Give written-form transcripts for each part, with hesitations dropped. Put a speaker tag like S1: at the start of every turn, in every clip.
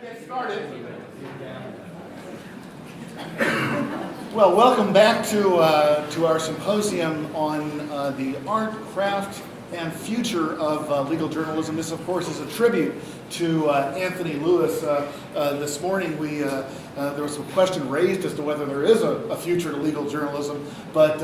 S1: Get started. Well, welcome back to our symposium on the art, craft, and future of legal journalism. This, of course, is a tribute to Anthony Lewis. This morning, there was some question raised as to whether there is a future to legal journalism, but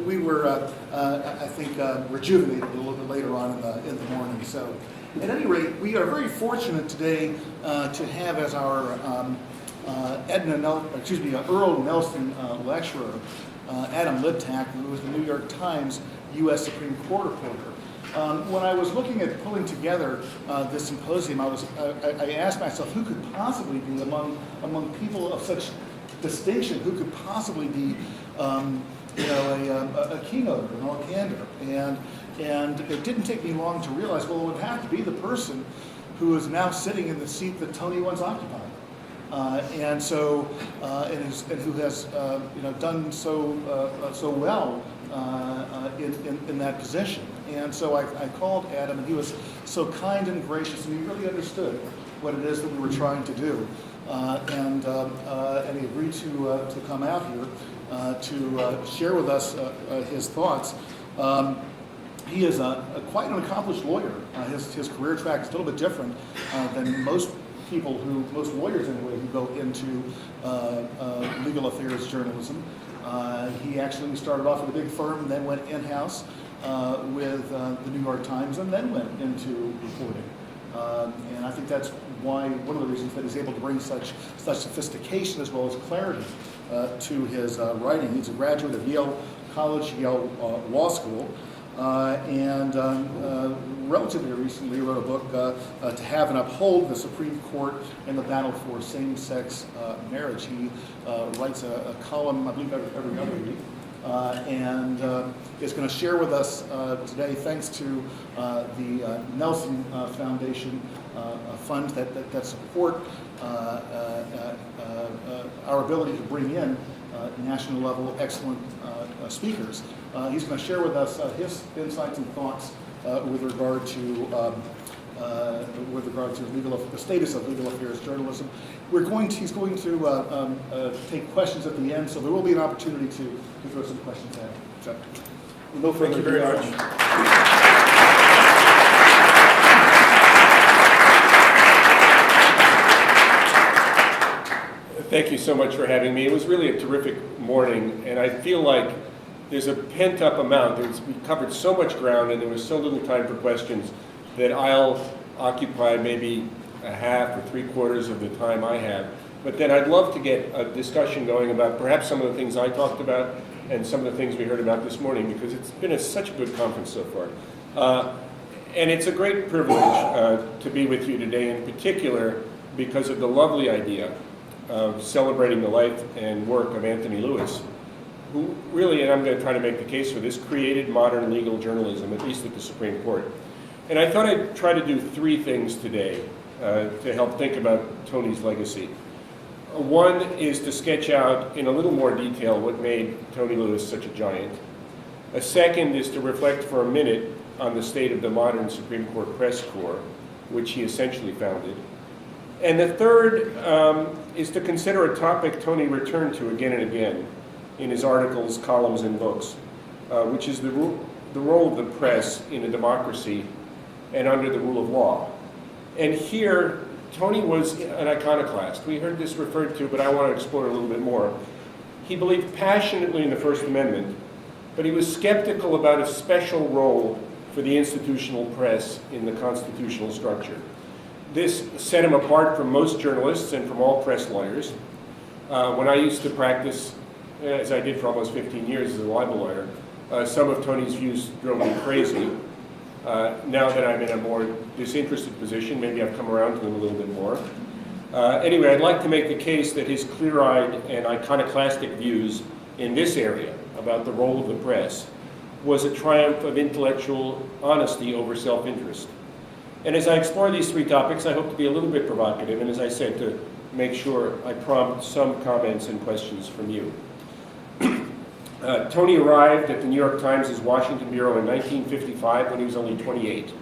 S1: we were, I think, rejuvenated a little bit later on in the morning. So, at any rate, we are very fortunate today to have as our Earl Nelson lecturer, Adam Liptak, who is the New York Times U.S. Supreme Court reporter. When I was looking at pulling together this symposium, I asked myself, who could possibly be among people of such distinction, who could possibly be a keynoter in all candor? And it didn't take me long to realize, well, it would have to be the person who is now sitting in the seat that Tony once occupied. And who has done so well in that position. And so I called Adam, and he was so kind and gracious, and he really understood what it is that we were trying to do. And he agreed to come out here to share with us his thoughts. He is quite an accomplished lawyer. His career track is a little bit different than most lawyers anyway, who go into legal affairs journalism. He actually started off with a big firm and then went in-house with the New York Times and then went into reporting. And I think that's one of the reasons that he's able to bring such sophistication as well as clarity to his writing. He's a graduate of Yale College, Yale Law School. Relatively recently wrote a book, To Have and Uphold the Supreme Court in the Battle for Same-Sex Marriage. He writes a column, I believe, every other week, and is going to share with us today, thanks to the Nelson Foundation funds that support our ability to bring in national level excellent speakers. He's going to share with us his insights and thoughts with regard to the status of legal affairs journalism. He's going to take questions at the end, so there will be an opportunity to throw some questions at him. So, no further
S2: Thank you very much. Thank you so much for having me. It was really a terrific morning, and I feel like there's a pent-up amount. We covered so much ground, and there was so little time for questions that I'll occupy maybe a half or three-quarters of the time I have. But then I'd love to get a discussion going about perhaps some of the things I talked about and some of the things we heard about this morning, because it's been such a good conference so far. And it's a great privilege to be with you today, in particular because of the lovely idea of celebrating the life and work of Anthony Lewis, who really, and I'm going to try to make the case for this, created modern legal journalism, at least at the Supreme Court. And I thought I'd try to do three things today to help think about Tony's legacy. One is to sketch out in a little more detail what made Tony Lewis such a giant. A second is to reflect for a minute on the state of the modern Supreme Court press corps, which he essentially founded. And the third is to consider a topic Tony returned to again and again in his articles, columns, and books, which is the role of the press in a democracy and under the rule of law. And here, Tony was an iconoclast. We heard this referred to, but I want to explore a little bit more. He believed passionately in the First Amendment, but he was skeptical about a special role for the institutional press in the constitutional structure. This set him apart from most journalists and from all press lawyers. When I used to practice, as I did for almost 15 years as a libel lawyer, some of Tony's views drove me crazy. Now that I'm in a more disinterested position, maybe I've come around to them a little bit more. Anyway, I'd like to make the case that his clear-eyed and iconoclastic views in this area about the role of the press was a triumph of intellectual honesty over self-interest. And as I explore these three topics, I hope to be a little bit provocative, and as I said, to make sure I prompt some comments and questions from you. Tony arrived at the New York Times' Washington Bureau in 1955 when he was only 28.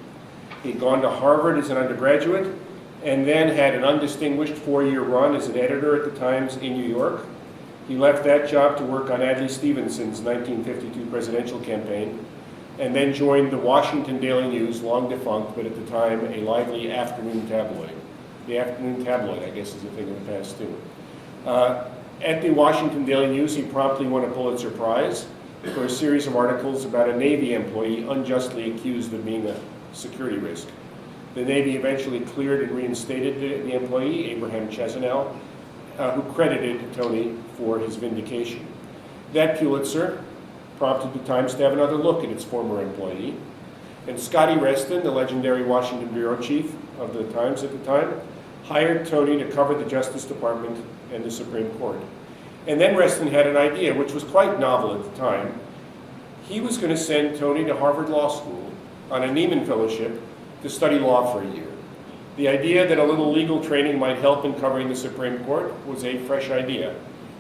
S2: He'd gone to Harvard as an undergraduate and then had an undistinguished 4-year run as an editor at the Times in New York. He left that job to work on Adlai Stevenson's 1952 presidential campaign, and then joined the Washington Daily News, long defunct, but at the time a lively afternoon tabloid. The afternoon tabloid, I guess, is a thing of the past too. At the Washington Daily News, he promptly won a Pulitzer Prize for a series of articles about a Navy employee unjustly accused of being a security risk. The Navy eventually cleared and reinstated the employee, Abraham Chesnell, who credited Tony for his vindication. That Pulitzer prompted the Times to have another look at its former employee. And Scotty Reston, the legendary Washington bureau chief of the Times at the time, hired Tony to cover the Justice Department and the Supreme Court. And then Reston had an idea, which was quite novel at the time. He was going to send Tony to Harvard Law School on a Nieman Fellowship to study law for a year. The idea that a little legal training might help in covering the Supreme Court was a fresh idea.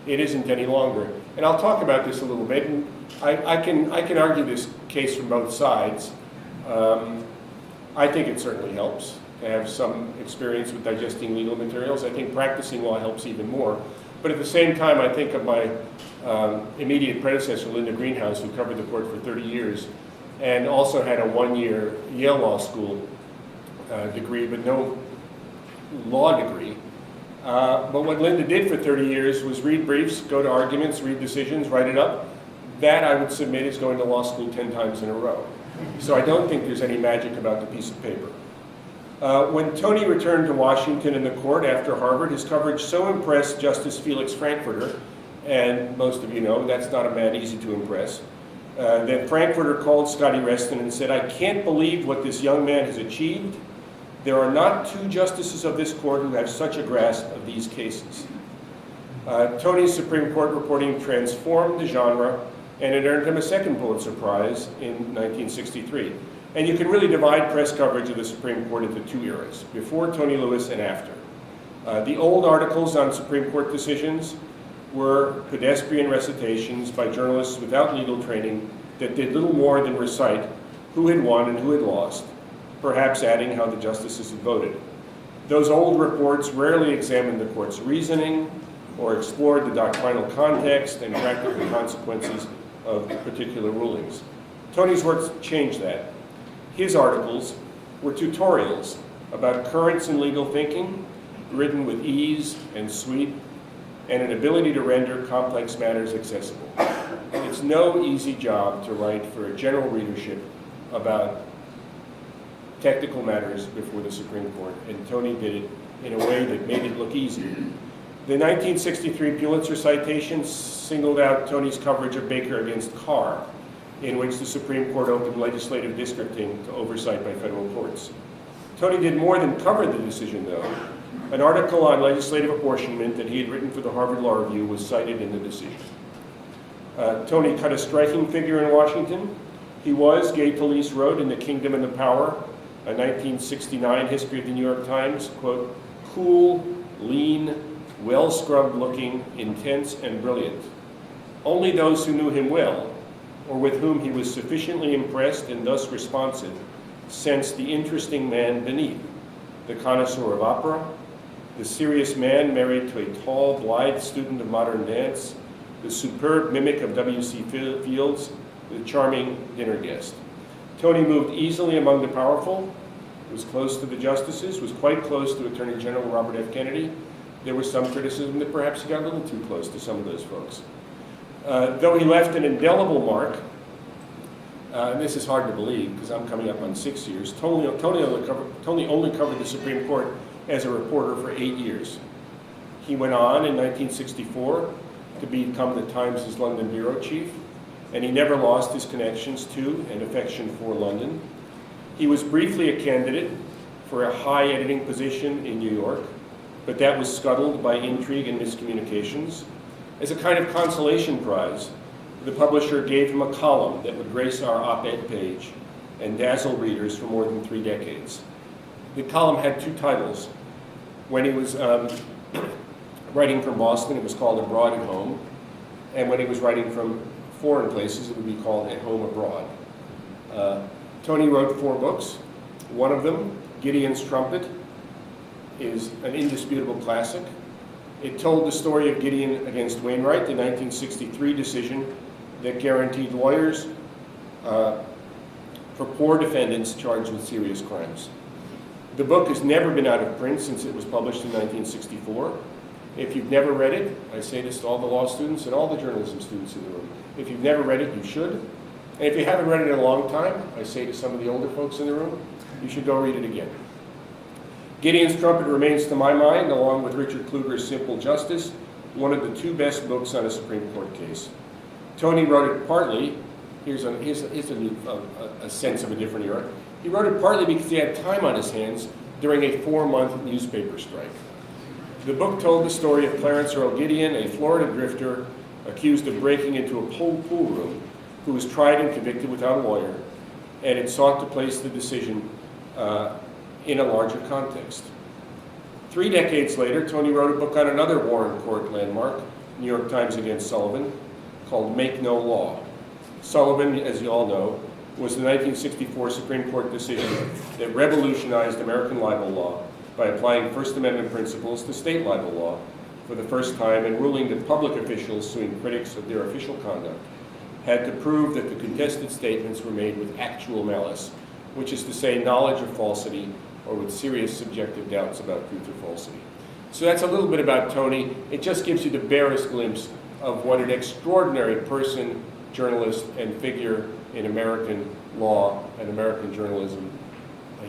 S2: It isn't any longer. And I'll talk about this a little bit, and I can argue this case from both sides. I think it certainly helps to have some experience with digesting legal materials. I think practicing law helps even more. But at the same time, I think of my immediate predecessor, Linda Greenhouse, who covered the court for 30 years, and also had a 1-year Yale Law School degree, but no law degree. But what Linda did for 30 years was read briefs, go to arguments, read decisions, write it up. That, I would submit, is going to law school 10 times in a row. So I don't think there's any magic about the piece of paper. When Tony returned to Washington and the court after Harvard, his coverage so impressed Justice Felix Frankfurter, and most of you know that's not a man easy to impress, that Frankfurter called Scotty Reston and said, "I can't believe what this young man has achieved. There are not 2 justices of this court who have such a grasp of these cases." Tony's Supreme Court reporting transformed the genre, and it earned him a second Pulitzer Prize in 1963. And you can really divide press coverage of the Supreme Court into 2 eras, before Tony Lewis and after. The old articles on Supreme Court decisions were pedestrian recitations by journalists without legal training that did little more than recite who had won and who had lost, perhaps adding how the justices had voted. Those old reports rarely examined the court's reasoning or explored the doctrinal context and practical consequences of particular rulings. Tony's work changed that. His articles were tutorials about currents in legal thinking, written with ease and sweep, and an ability to render complex matters accessible. It's no easy job to write for a general readership about technical matters before the Supreme Court, and Tony did it in a way that made it look easy. The 1963 Pulitzer citation singled out Tony's coverage of Baker against Carr, in which the Supreme Court opened legislative districting to oversight by federal courts. Tony did more than cover the decision, though. An article on legislative apportionment that he had written for the Harvard Law Review was cited in the decision. Tony cut a striking figure in Washington. He was, Gay Talese wrote in The Kingdom and the Power, a 1969 history of the New York Times, quote, "cool, lean, well-scrubbed looking, intense, and brilliant. Only those who knew him well, or with whom he was sufficiently impressed and thus responsive, sensed the interesting man beneath, the connoisseur of opera, the serious man married to a tall, blithe student of modern dance, the superb mimic of W.C. Fields, the charming dinner guest." Tony moved easily among the powerful, was close to the justices, was quite close to Attorney General Robert F. Kennedy. There was some criticism that perhaps he got a little too close to some of those folks. Though he left an indelible mark, and this is hard to believe because I'm coming up on 6 years, Tony only covered the Supreme Court as a reporter for 8 years. He went on in 1964 to become the Times' London bureau chief, and he never lost his connections to and affection for London. He was briefly a candidate for a high editing position in New York, but that was scuttled by intrigue and miscommunications. As a kind of consolation prize, the publisher gave him a column that would grace our op-ed page and dazzle readers for more than 3 decades. The column had 2 titles. When he was writing from Boston, it was called Abroad at Home, and when he was writing from foreign places, it would be called At Home Abroad. Tony wrote 4 books. One of them, Gideon's Trumpet, is an indisputable classic. It told the story of Gideon against Wainwright, the 1963 decision that guaranteed lawyers for poor defendants charged with serious crimes. The book has never been out of print since it was published in 1964. If you've never read it, I say this to all the law students and all the journalism students in the room. If you've never read it, you should. And if you haven't read it in a long time, I say to some of the older folks in the room, you should go read it again. Gideon's Trumpet remains, to my mind, along with Richard Kluger's Simple Justice, one of the two best books on a Supreme Court case. Tony wrote it partly, here's a sense of a different era. He wrote it partly because he had time on his hands during a 4-month newspaper strike. The book told the story of Clarence Earl Gideon, a Florida drifter accused of breaking into a pool room, who was tried and convicted without a lawyer, and it sought to place the decision in a larger context. 3 decades later, Tony wrote a book on another Warren Court landmark, New York Times against Sullivan, called Make No Law. Sullivan, as you all know, was the 1964 Supreme Court decision that revolutionized American libel law by applying First Amendment principles to state libel law for the first time, and ruling that public officials suing critics of their official conduct had to prove that the contested statements were made with actual malice, which is to say knowledge of falsity or with serious subjective doubts about truth or falsity. So that's a little bit about Tony. It just gives you the barest glimpse of what an extraordinary person, journalist, and figure in American law and American journalism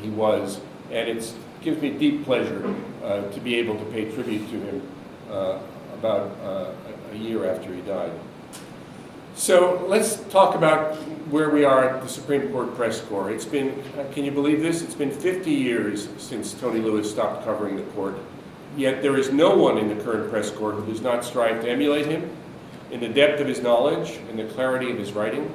S2: he was. And it gives me deep pleasure to be able to pay tribute to him about a year after he died. So let's talk about where we are at the Supreme Court press corps. It's been, can you believe this? It's been 50 years since Tony Lewis stopped covering the court. Yet there is no one in the current press corps who does not strive to emulate him in the depth of his knowledge and the clarity of his writing.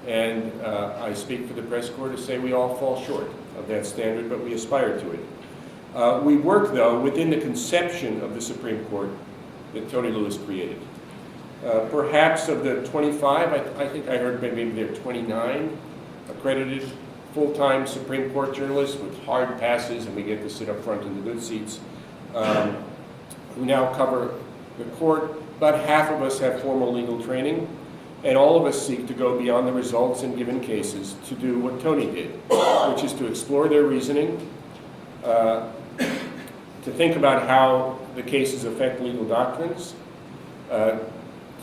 S2: And I speak for the press corps to say we all fall short of that standard, but we aspire to it. We work, though, within the conception of the Supreme Court that Tony Lewis created. Perhaps of the 25, I think I heard maybe there are 29 accredited full-time Supreme Court journalists with hard passes, and we get to sit up front in the good seats, who now cover the court. About half of us have formal legal training, and all of us seek to go beyond the results in given cases to do what Tony did, which is to explore their reasoning, to think about how the cases affect legal doctrines,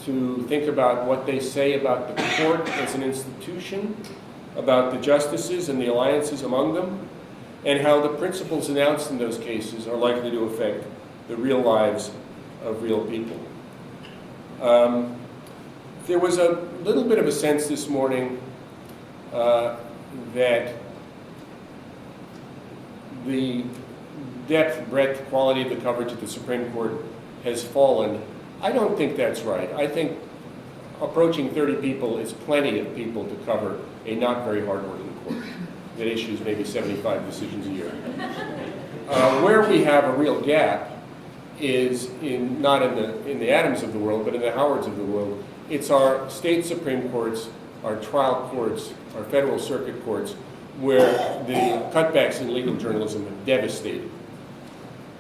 S2: to think about what they say about the court as an institution, about the justices and the alliances among them, and how the principles announced in those cases are likely to affect the real lives of real people. There was a little bit of a sense this morning that the depth, breadth, quality of the coverage of the Supreme Court has fallen. I don't think that's right. I think approaching 30 people is plenty of people to cover a not very hard-working court that issues maybe 75 decisions a year. Where we have a real gap is not in the Adams of the world, but in the Howards of the world. It's our state Supreme Courts, our trial courts, our federal circuit courts, where the cutbacks in legal journalism have devastated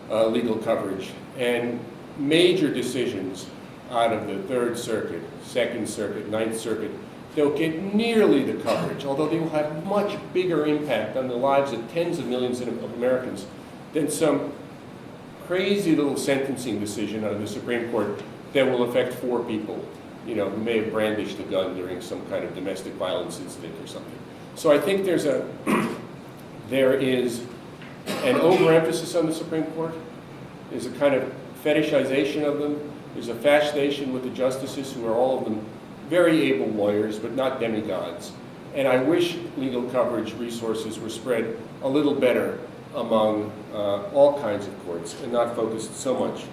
S2: legal coverage. And major decisions out of the Third Circuit, Second Circuit, Ninth Circuit don't get nearly the coverage, although they will have much bigger impact on the lives of tens of millions of Americans than some crazy little sentencing decision out of the Supreme Court that will affect 4 people, who may have brandished a gun during some kind of domestic violence incident or something. So I think there is an overemphasis on the Supreme Court. There's a kind of fetishization of them. There's a fascination with the justices, who are all of them very able lawyers, but not demigods. And I wish legal coverage resources were spread a little better among all kinds of courts and not focused so much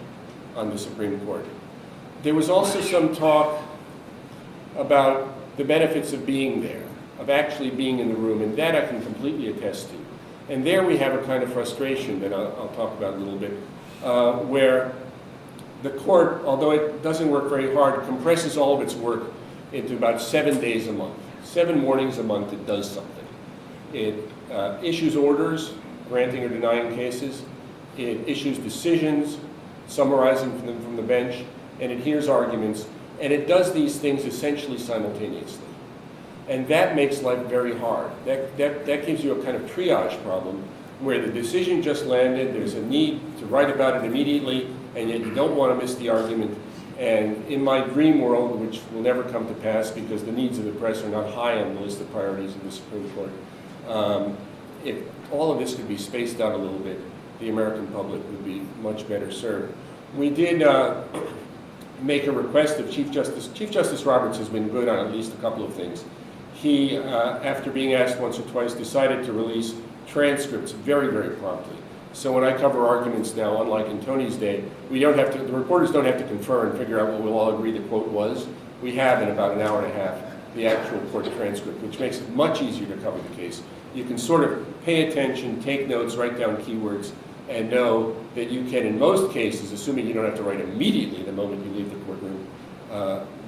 S2: on the Supreme Court. There was also some talk about the benefits of being there, of actually being in the room, and that I can completely attest to. And there we have a kind of frustration that I'll talk about a little bit, where the court, although it doesn't work very hard, compresses all of its work into about 7 days a month. 7 mornings a month it does something. It issues orders, granting or denying cases, it issues decisions, summarizing them from the bench, and it hears arguments, and it does these things essentially simultaneously. And that makes life very hard. That gives you a kind of triage problem where the decision just landed, there's a need to write about it immediately, and yet you don't want to miss the argument. And in my dream world, which will never come to pass because the needs of the press are not high on the list of priorities of the Supreme Court, if all of this could be spaced out a little bit, the American public would be much better served. We did make a request of Chief Justice. Chief Justice Roberts has been good on at least a couple of things. He, after being asked once or twice, decided to release transcripts very, very promptly. So when I cover arguments now, unlike in Tony's day, we don't have to, the reporters don't have to confer and figure out what we'll all agree the quote was. We have in about an hour and a half the actual court transcript, which makes it much easier to cover the case. You can sort of pay attention, take notes, write down keywords, and know that you can, in most cases, assuming you don't have to write immediately the moment you leave the courtroom,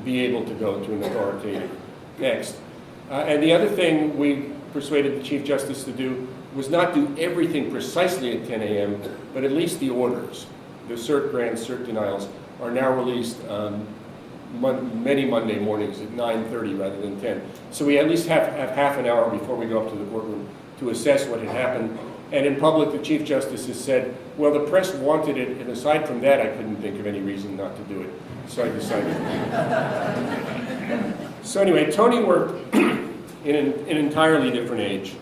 S2: be able to go to an authoritative text. And the other thing we persuaded the Chief Justice to do was not do everything precisely at 10 a.m., but at least the orders. The cert grants, cert denials are now released many Monday mornings at 9:30 rather than 10. So we at least have half an hour before we go up to the courtroom to assess what had happened. And in public, the Chief Justice has said, well, the press wanted it, and aside from that, I couldn't think of any reason not to do it. So I decided. So anyway, Tony worked in an entirely different age.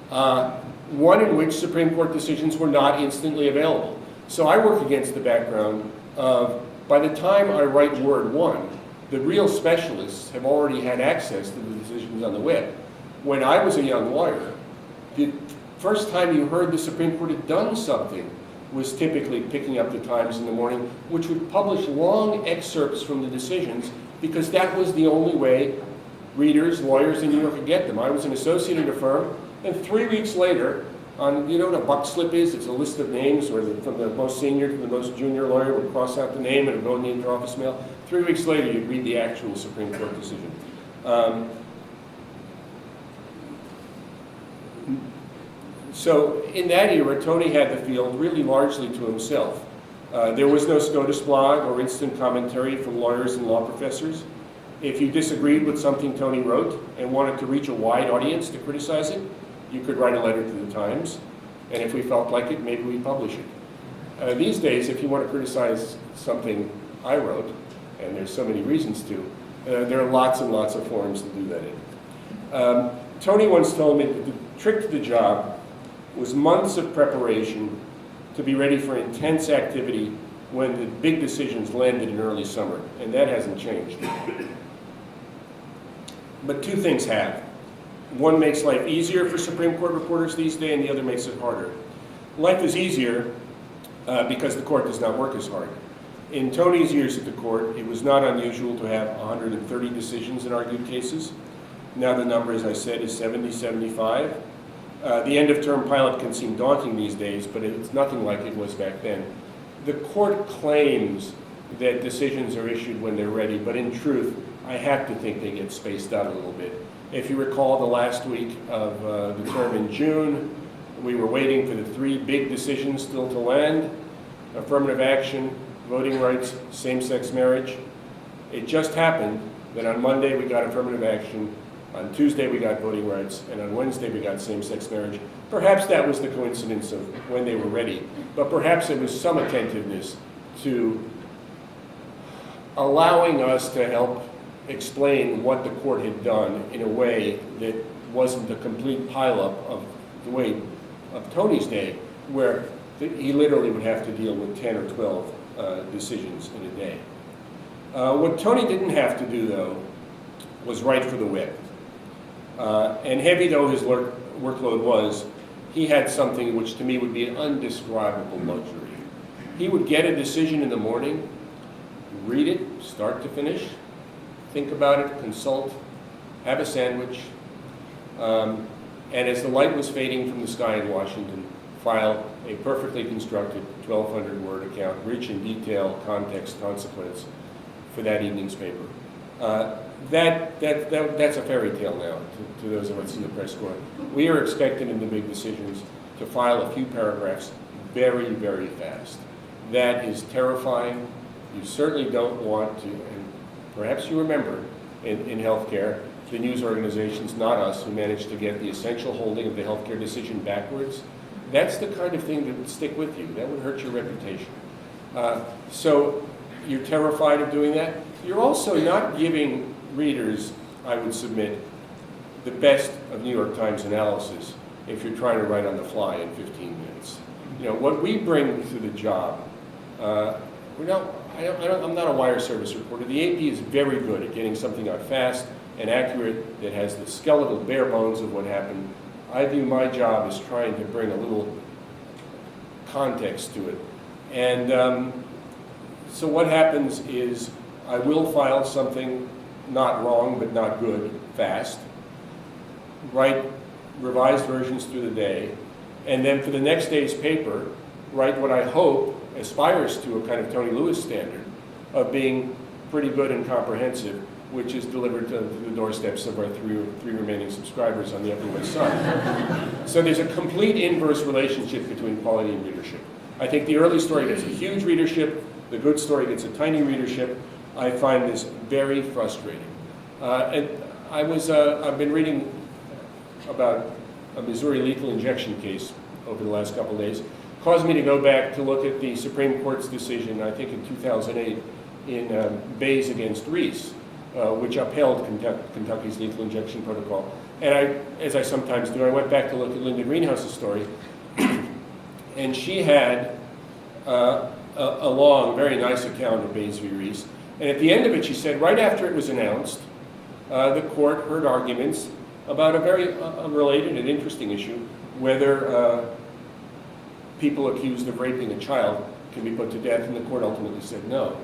S2: One in which Supreme Court decisions were not instantly available. So I work against the background of, by the time I write word one, the real specialists have already had access to the decisions on the web. When I was a young lawyer, the first time you heard the Supreme Court had done something was typically picking up the Times in the morning, which would publish long excerpts from the decisions because that was the only way readers, lawyers in New York could get them. I was an associate at a firm, and 3 weeks later, you know what a buck slip is? It's a list of names where from the most senior to the most junior lawyer would cross out the name and it would go in the inter-office mail. 3 weeks later, you'd read the actual Supreme Court decision. So in that era, Tony had the field really largely to himself. There was no SCOTUS blog or instant commentary from lawyers and law professors. If you disagreed with something Tony wrote and wanted to reach a wide audience to criticize it, you could write a letter to the Times, and if we felt like it, maybe we'd publish it. These days, if you want to criticize something I wrote, and there's so many reasons to, there are lots and lots of forums to do that in. Tony once told me that the trick to the job was months of preparation to be ready for intense activity when the big decisions landed in early summer, and that hasn't changed. But two things have. One makes life easier for Supreme Court reporters these days, and the other makes it harder. Life is easier because the court does not work as hard. In Tony's years at the court, it was not unusual to have 130 decisions in argued cases. Now the number, as I said, is 70, 75. The end-of-term pilot can seem daunting these days, but it's nothing like it was back then. The court claims that decisions are issued when they're ready, but in truth, I have to think they get spaced out a little bit. If you recall the last week of the term in June, we were waiting for the three big decisions still to land: affirmative action, voting rights, same-sex marriage. It just happened that on Monday we got affirmative action, on Tuesday we got voting rights, and on Wednesday we got same-sex marriage. Perhaps that was the coincidence of when they were ready, but perhaps it was some attentiveness to allowing us to help explain what the court had done in a way that wasn't a complete pileup of the way of Tony's day, where he literally would have to deal with 10 or 12 decisions in a day. What Tony didn't have to do, though, was write for the web. And heavy though his workload was, he had something which to me would be an undescribable luxury. He would get a decision in the morning, read it, start to finish, think about it, consult, have a sandwich, and as the light was fading from the sky in Washington, file a perfectly constructed 1,200-word account, rich in detail, context, consequence, for that evening's paper. That's a fairy tale now to those of us in the press corps. We are expected in the big decisions to file a few paragraphs, very, very fast. That is terrifying. You certainly don't want to, and perhaps you remember in healthcare, the news organizations, not us, who managed to get the essential holding of the healthcare decision backwards. That's the kind of thing that would stick with you. That would hurt your reputation. So you're terrified of doing that. You're also not giving readers, I would submit, the best of New York Times analysis if you're trying to write on the fly in 15 minutes. You know, what we bring to the job, I'm not a wire service reporter. The AP is very good at getting something out fast and accurate that has the skeletal bare bones of what happened. I view my job as trying to bring a little context to it. And so what happens is I will file something not wrong but not good fast, write revised versions through the day, and then for the next day's paper, write what I hope aspires to a kind of Tony Lewis standard of being pretty good and comprehensive, which is delivered to the doorsteps of our three remaining subscribers on the Upper West Side. So there's a complete inverse relationship between quality and readership. I think the early story gets a huge readership, the good story gets a tiny readership. I find this very frustrating. And I've been reading about a Missouri lethal injection case over the last couple of days. Caused me to go back to look at the Supreme Court's decision, I think in 2008, in Bays against Reese, which upheld Kentucky's lethal injection protocol. And as I sometimes do, I went back to look at Linda Greenhouse's story, and she had a long, very nice account of Bays v. Reese. And at the end of it, she said, right after it was announced, the court heard arguments about a very related and interesting issue, whether people accused of raping a child can be put to death, and the court ultimately said no.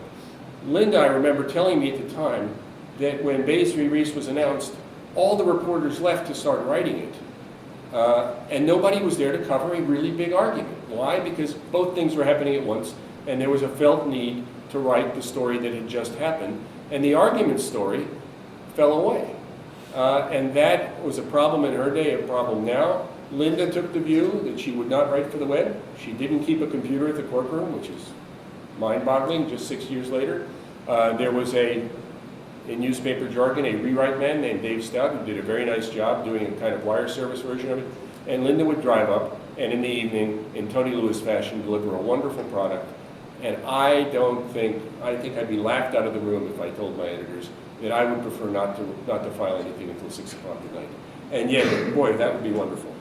S2: Linda, I remember telling me at the time that when Bays v. Reese was announced, all the reporters left to start writing it. And nobody was there to cover a really big argument. Why? Because both things were happening at once, and there was a felt need to write the story that had just happened. And the argument story fell away. And that was a problem in her day, a problem now. Linda took the view that she would not write for the web. She didn't keep a computer at the courtroom, which is mind-boggling just 6 years later. There was in newspaper jargon, a rewrite man named Dave Stout who did a very nice job doing a kind of wire service version of it. And Linda would drive up and in the evening, in Tony Lewis fashion, deliver a wonderful product. And I think I'd be laughed out of the room if I told my editors that I would prefer not to file anything until 6 o'clock at night. And yet, boy, that would be wonderful.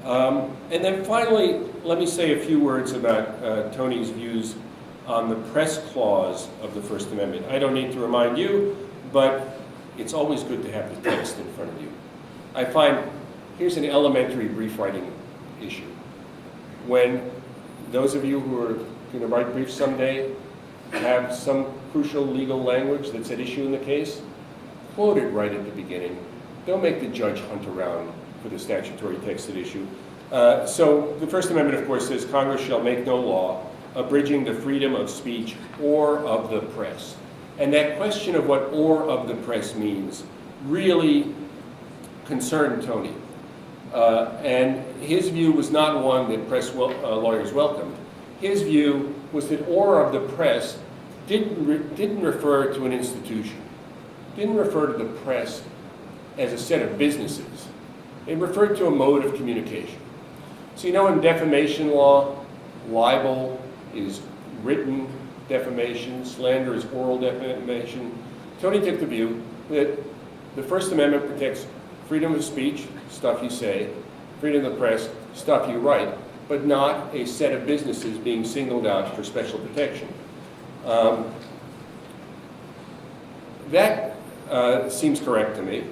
S2: And then finally, let me say a few words about Tony's views on the press clause of the First Amendment. I don't need to remind you, but it's always good to have the text in front of you. I find, here's an elementary brief writing issue. When those of you who are going to write briefs someday have some crucial legal language that's at issue in the case, quote it right at the beginning. Don't make the judge hunt around for the statutory text at issue. So the First Amendment, of course, says Congress shall make no law abridging the freedom of speech or of the press. And that question of what "or of the press" means really concerned Tony. And his view was not one that press lawyers welcomed. His view was that "or of the press" didn't refer to an institution, didn't refer to the press as a set of businesses. It referred to a mode of communication. So you know, in defamation law, libel is written defamation, slander is oral defamation. Tony took the view that the First Amendment protects freedom of speech, stuff you say, freedom of the press, stuff you write, but not a set of businesses being singled out for special protection. That seems correct to me,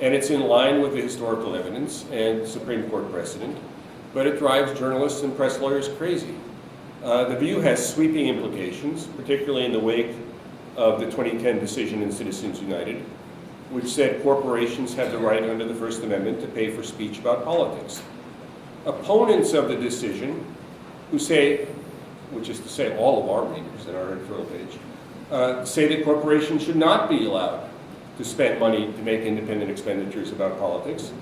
S2: and it's in line with the historical evidence and Supreme Court precedent, but it drives journalists and press lawyers crazy. The view has sweeping implications, particularly in the wake of the 2010 decision in Citizens United, which said corporations have the right under the First Amendment to pay for speech about politics. Opponents of the decision, who say, which is to say all of our readers in our editorial page, say that corporations should not be allowed to spend money to make independent expenditures about politics,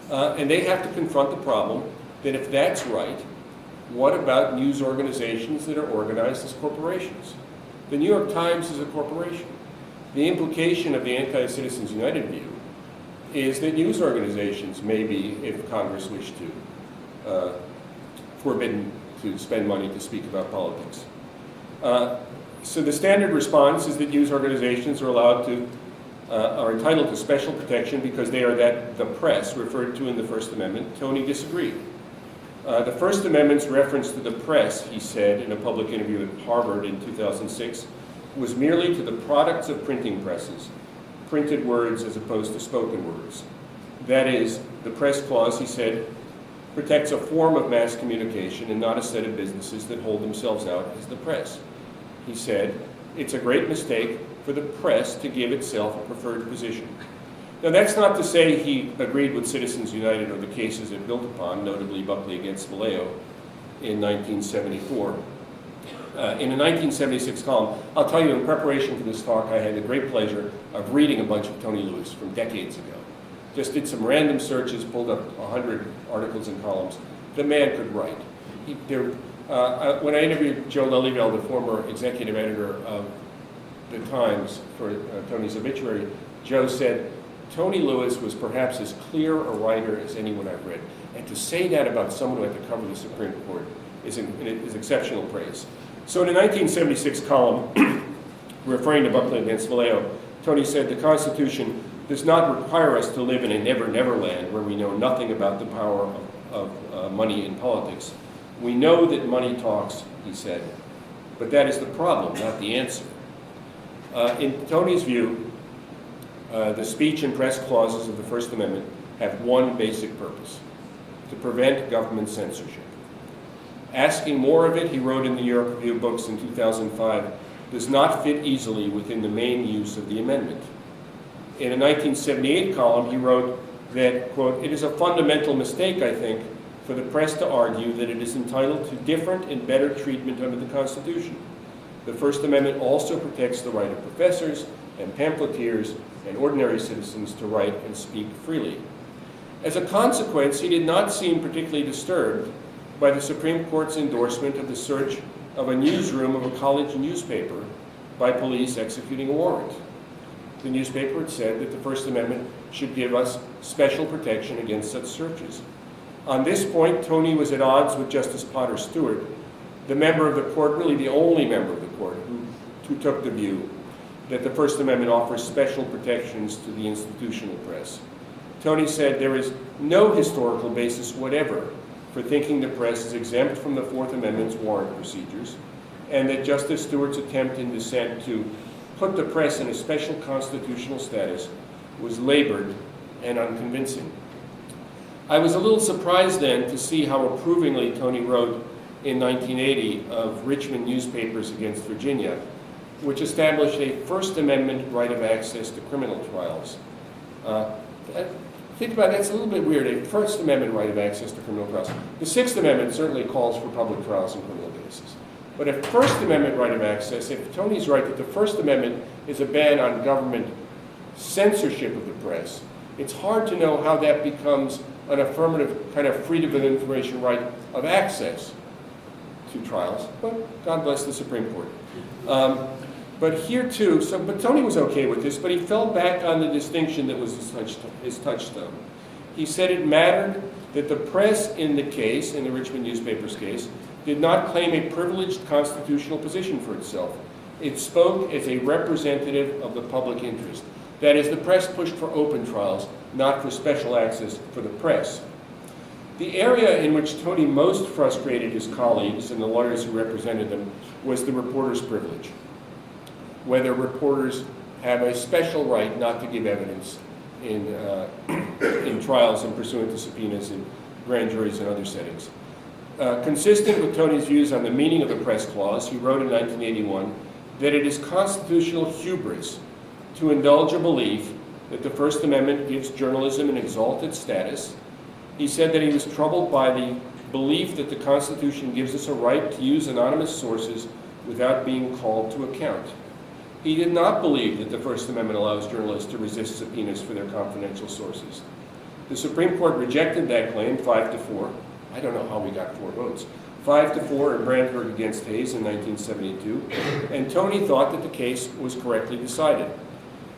S2: And they have to confront the problem that if that's right, what about news organizations that are organized as corporations? The New York Times is a corporation. The implication of the Anti-Citizens United view is that news organizations may be, if Congress wished to, forbidden to spend money to speak about politics. So the standard response is that news organizations are entitled to special protection because they are the press referred to in the First Amendment. Tony disagreed. The First Amendment's reference to the press, he said in a public interview at Harvard in 2006, was merely to the products of printing presses, printed words as opposed to spoken words. That is, the press clause, he said, protects a form of mass communication and not a set of businesses that hold themselves out as the press. He said, it's a great mistake for the press to give itself a preferred position. Now that's not to say he agreed with Citizens United or the cases it built upon, notably Buckley against Vallejo in 1974. In a 1976 column, I'll tell you, in preparation for this talk, I had the great pleasure of reading a bunch of Tony Lewis from decades ago. Just did some random searches, pulled up 100 articles and columns. The man could write. When I interviewed Joe Lelyveld, the former executive editor of the Times, for Tony's obituary, Joe said, Tony Lewis was perhaps as clear a writer as anyone I've read. And to say that about someone who had to cover the Supreme Court is exceptional praise. So in a 1976 column, referring to Buckley against Vallejo, Tony said, the Constitution does not require us to live in a never-never land where we know nothing about the power of money in politics. We know that money talks, he said, but that is the problem, not the answer. In Tony's view, the speech and press clauses of the First Amendment have one basic purpose: to prevent government censorship. Asking more of it, he wrote in the New York Review Books in 2005, does not fit easily within the main use of the amendment. In a 1978 column, he wrote that, quote, it is a fundamental mistake, I think, for the press to argue that it is entitled to different and better treatment under the Constitution. The First Amendment also protects the right of professors and pamphleteers and ordinary citizens to write and speak freely. As a consequence, he did not seem particularly disturbed by the Supreme Court's endorsement of the search of a newsroom of a college newspaper by police executing a warrant. The newspaper had said that the First Amendment should give us special protection against such searches. On this point, Tony was at odds with Justice Potter Stewart, the member of the court, really the only member of the court, who took the view that the First Amendment offers special protections to the institutional press. Tony said there is no historical basis whatever for thinking the press is exempt from the Fourth Amendment's warrant procedures, and that Justice Stewart's attempt in dissent to put the press in a special constitutional status was labored and unconvincing. I was a little surprised then to see how approvingly Tony wrote in 1980 of Richmond newspapers against Virginia, which established a First Amendment right of access to criminal trials. Think about it, that's a little bit weird, a First Amendment right of access to criminal trials. The Sixth Amendment certainly calls for public trials in criminal cases. But a First Amendment right of access, if Tony's right that the First Amendment is a ban on government censorship of the press, it's hard to know how that becomes an affirmative kind of freedom of information right of access to trials. But God bless the Supreme Court. But here too, but Tony was okay with this, but he fell back on the distinction that was his touchstone. He said it mattered that the press in the case, in the Richmond newspaper's case, did not claim a privileged constitutional position for itself. It spoke as a representative of the public interest. That is, the press pushed for open trials, not for special access for the press. The area in which Tony most frustrated his colleagues and the lawyers who represented them was the reporter's privilege. Whether reporters have a special right not to give evidence in trials and pursuant to subpoenas in grand juries and other settings. Consistent with Tony's views on the meaning of the press clause, he wrote in 1981 that it is constitutional hubris to indulge a belief that the First Amendment gives journalism an exalted status. He said that he was troubled by the belief that the Constitution gives us a right to use anonymous sources without being called to account. He did not believe that the First Amendment allows journalists to resist subpoenas for their confidential sources. The Supreme Court rejected that claim 5-4. I don't know how we got 4 votes. 5-4 in Brandenburg against Hayes in 1972, and Tony thought that the case was correctly decided.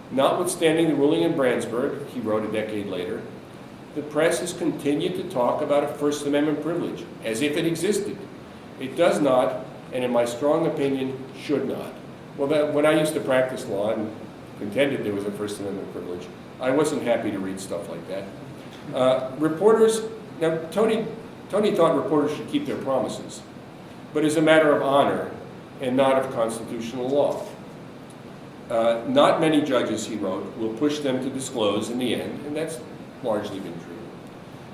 S2: Notwithstanding the ruling in Brandenburg, he wrote a decade later, the press has continued to talk about a First Amendment privilege, as if it existed. It does not, and in my strong opinion, should not. Well, when I used to practice law and contended there was a First Amendment privilege, I wasn't happy to read stuff like that. Reporters, now Tony thought reporters should keep their promises, but as a matter of honor and not of constitutional law. Not many judges, he wrote, will push them to disclose in the end, and that's largely been true.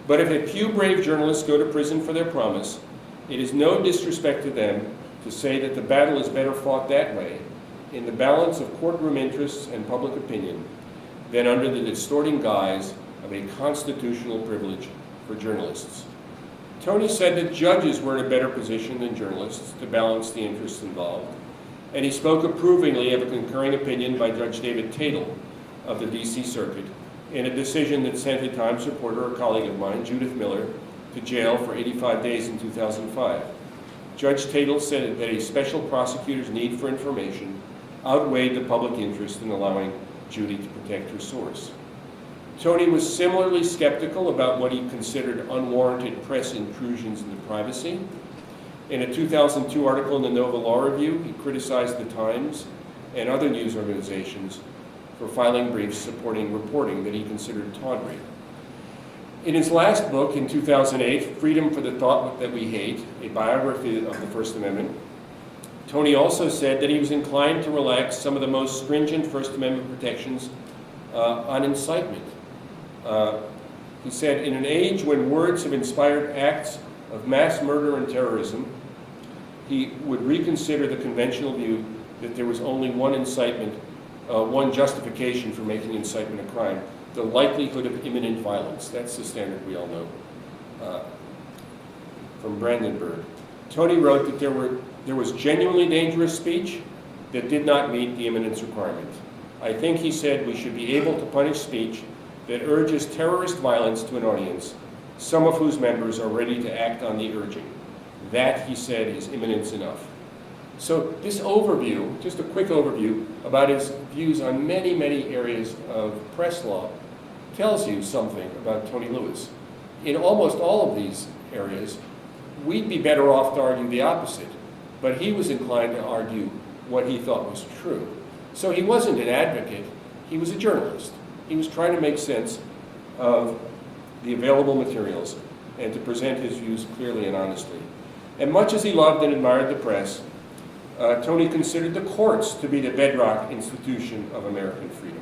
S2: But if a few brave journalists go to prison for their promise, it is no disrespect to them to say that the battle is better fought that way, in the balance of courtroom interests and public opinion, than under the distorting guise of a constitutional privilege for journalists. Tony said that judges were in a better position than journalists to balance the interests involved, and he spoke approvingly of a concurring opinion by Judge David Tatel of the D.C. Circuit in a decision that sent a Times reporter, a colleague of mine, Judith Miller, to jail for 85 days in 2005. Judge Tatel said that a special prosecutor's need for information outweighed the public interest in allowing Judy to protect her source. Tony was similarly skeptical about what he considered unwarranted press intrusions into privacy. In a 2002 article in the Nova Law Review, he criticized the Times and other news organizations for filing briefs supporting reporting that he considered tawdry. In his last book, in 2008, Freedom for the Thought That We Hate, a biography of the First Amendment, Tony also said that he was inclined to relax some of the most stringent First Amendment protections on incitement. He said, in an age when words have inspired acts of mass murder and terrorism, he would reconsider the conventional view that there was only one incitement, one justification for making incitement a crime, the likelihood of imminent violence. That's the standard we all know. From Brandenburg. Tony wrote that there was genuinely dangerous speech that did not meet the imminence requirement. I think, he said, we should be able to punish speech that urges terrorist violence to an audience, some of whose members are ready to act on the urging. That, he said, is imminence enough. So this overview, just a quick overview about his views on many, many areas of press law, tells you something about Tony Lewis. In almost all of these areas, we'd be better off to argue the opposite, but he was inclined to argue what he thought was true. So he wasn't an advocate, he was a journalist. He was trying to make sense of the available materials and to present his views clearly and honestly. And much as he loved and admired the press, Tony considered the courts to be the bedrock institution of American freedom.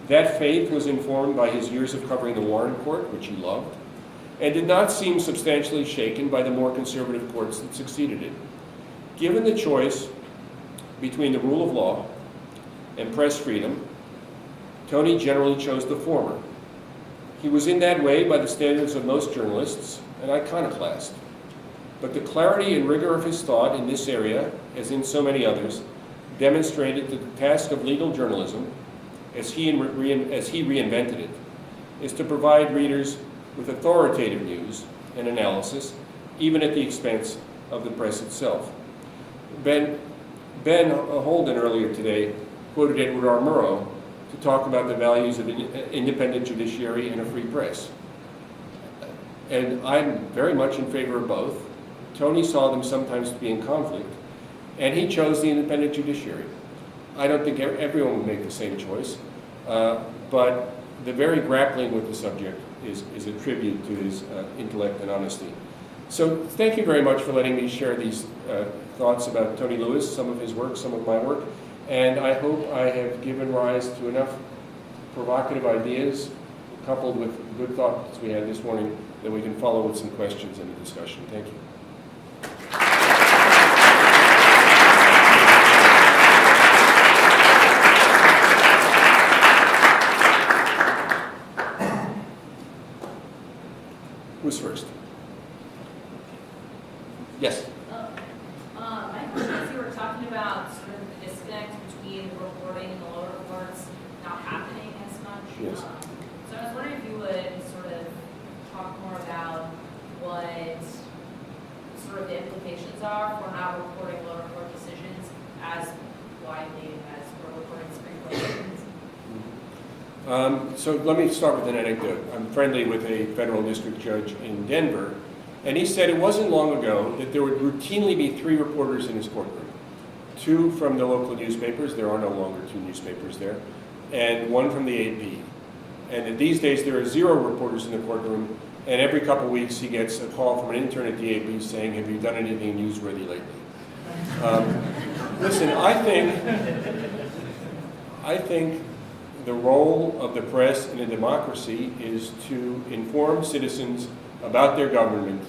S2: That faith was informed by his years of covering the Warren Court, which he loved, and did not seem substantially shaken by the more conservative courts that succeeded it. Given the choice between the rule of law and press freedom, Tony generally chose the former. He was in that way, by the standards of most journalists, an iconoclast. But the clarity and rigor of his thought in this area, as in so many others, demonstrated that the task of legal journalism, as he reinvented it, is to provide readers with authoritative news and analysis, even at the expense of the press itself. Ben Holden earlier today quoted Edward R. Murrow to talk about the values of an independent judiciary and a free press. And I'm very much in favor of both. Tony saw them sometimes to be in conflict, and he chose the independent judiciary. I don't think everyone would make the same choice, but the very grappling with the subject is a tribute to his intellect and honesty. So thank you very much for letting me share these thoughts about Tony Lewis, some of his work, some of my work, and I hope I have given rise to enough provocative ideas, coupled with good thoughts we had this morning, that we can follow with some questions and a discussion. Thank you. Who's first? Yes.
S3: My question is, you were talking about sort of the disconnect between the reporting in the lower courts not happening as much.
S2: Yes.
S3: So I was wondering if you would sort
S2: So let me start with an anecdote. I'm friendly with a federal district judge in Denver, and he said it wasn't long ago that there would routinely be 3 reporters in his courtroom. 2 from the local newspapers, there are no longer 2 newspapers there, and 1 from the AP. And that these days there are 0 reporters in the courtroom, and every couple of weeks he gets a call from an intern at the AP saying, have you done anything newsworthy lately? Listen, I think the role of the press in a democracy is to inform citizens about their government,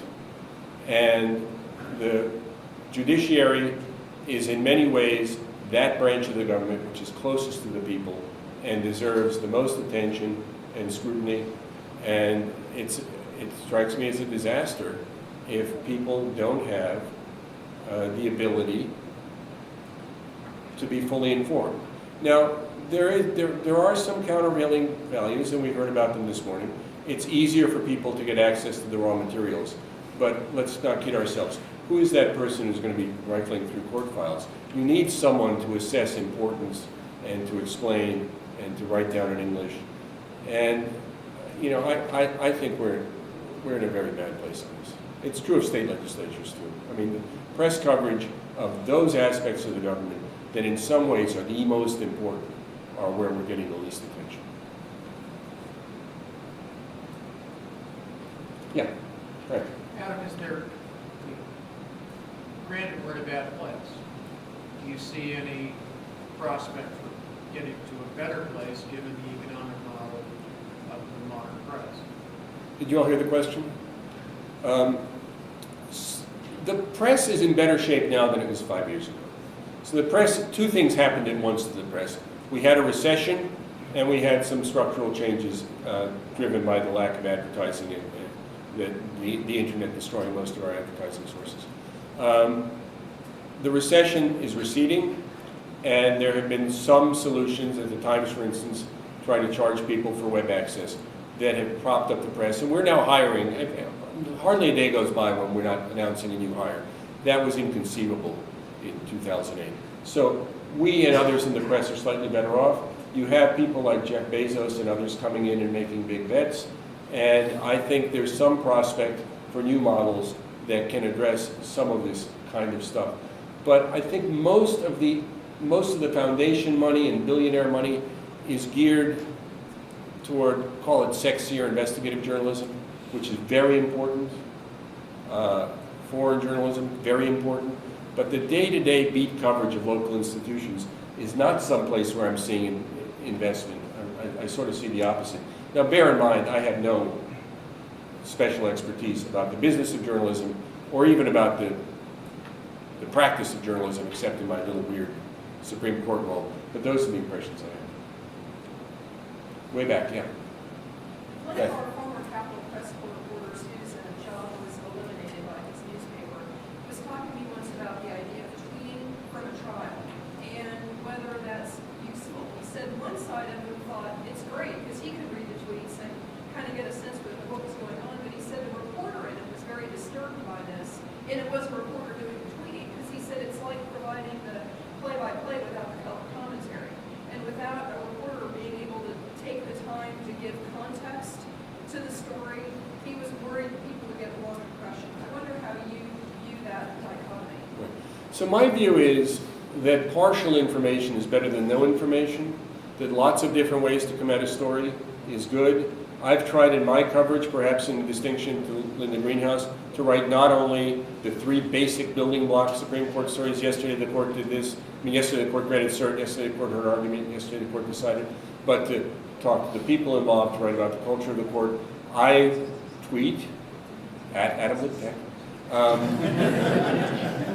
S2: and the judiciary is in many ways that branch of the government which is closest to the people and deserves the most attention and scrutiny. And it strikes me as a disaster if people don't have the ability to be fully informed. Now, there are some countervailing values, and we heard about them this morning. It's easier for people to get access to the raw materials, but let's not kid ourselves. Who is that person who's going to be rifling through court files? You need someone to assess importance and to explain and to write down in English. And, you know, I think we're in a very bad place on this. It's true of state legislatures, too. I mean, the press coverage of those aspects of the government that in some ways are the most important are where we're getting the least attention. Yeah, right.
S4: Adam, is there, granted we're in a bad place, do you see any prospect for getting to a better place given the economic model of the modern press?
S2: Did you all hear the question? The press is in better shape now than it was 5 years ago. So the press, 2 things happened at once to the press. We had a recession, and we had some structural changes driven by the lack of advertising and the internet destroying most of our advertising sources. The recession is receding, and there have been some solutions, at the Times, for instance, trying to charge people for web access, that have propped up the press. And we're now hiring. Hardly a day goes by when we're not announcing a new hire. That was inconceivable in 2008. So we and others in the press are slightly better off. You have people like Jeff Bezos and others coming in and making big bets. And I think there's some prospect for new models that can address some of this kind of stuff. But I think most of the foundation money and billionaire money is geared toward, call it sexier investigative journalism, which is very important. Foreign journalism, very important. But the day-to-day beat coverage of local institutions is not someplace where I'm seeing investment. I sort of see the opposite. Now, bear in mind, I have no special expertise about the business of journalism or even about the practice of journalism, except in my little weird Supreme Court role. But those are the impressions I have. Way back, yeah.
S5: One of our former Capitol Press Corps reporters whose job was eliminated by his newspaper was talking to me once about the idea of tweeting from a trial and whether that's useful. He said one side of him thought it's great because he could read the tweets and kind of get a sense of what was going on, but he said the reporter in it was very disturbed by this, and it was a reporter doing the tweeting because he said it's like providing the play-by-play without the color commentary and without a reporter being able to take the time to give context to the story. He was worried that people would get the wrong impression. I wonder how you view that dichotomy.
S2: So my view is that partial information is better than no information, that lots of different ways to come at a story is good. I've tried in my coverage, perhaps in distinction to Linda Greenhouse, to write not only the 3 basic building block Supreme Court stories. Yesterday the court did this. I mean, yesterday the court granted cert, yesterday the court heard an argument, yesterday the court decided. But to talk to the people involved, to write about the culture of the court. I tweet at Adam Liptak.